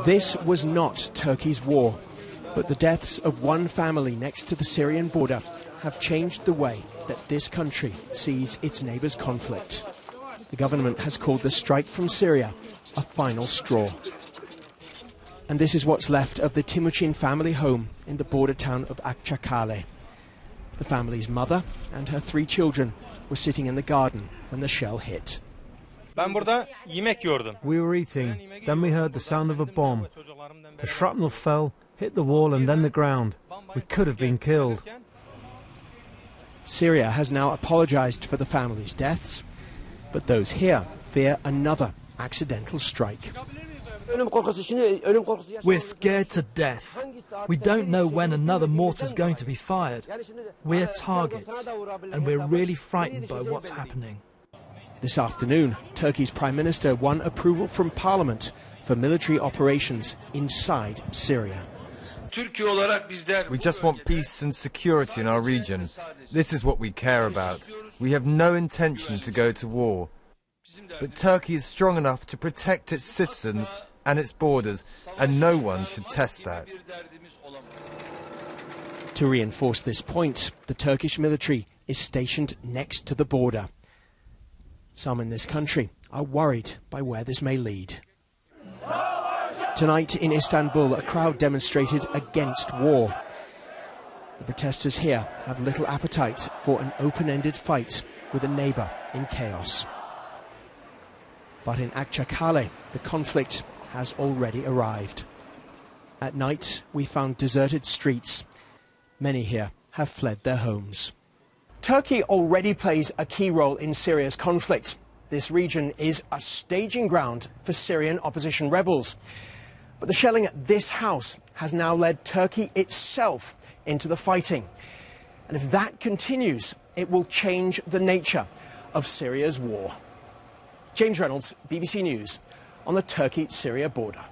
This was not Turkey's war, but the deaths of one family next to the Syrian border have changed the way that this country sees its neighbours' conflict. The government has called the strike from Syria a final straw. And this is what's left of the Timuçin family home in the border town of Akçakale. The family's mother and her 3 children were sitting in the garden when the shell hit. We were eating, then we heard the sound of a bomb. The shrapnel fell, hit the wall and then the ground. We could have been killed. Syria has now apologised for the family's deaths, but those here fear another accidental strike. We're scared to death. We don't know when another mortar's going to be fired. We're targets, and we're really frightened by what's happening. This afternoon, Turkey's Prime Minister won approval from Parliament for military operations inside Syria. We just want peace and security in our region. This is what we care about. We have no intention to go to war. But Turkey is strong enough to protect its citizens and its borders, and no one should test that. To reinforce this point, the Turkish military is stationed next to the border. Some in this country are worried by where this may lead. Tonight in Istanbul, a crowd demonstrated against war. The protesters here have little appetite for an open-ended fight with a neighbour in chaos. But in Akçakale, the conflict has already arrived. At night, we found deserted streets. Many here have fled their homes. Turkey already plays a key role in Syria's conflict. This region is a staging ground for Syrian opposition rebels. But the shelling at this house has now led Turkey itself into the fighting. And if that continues, it will change the nature of Syria's war. James Reynolds, BBC News, on the Turkey-Syria border.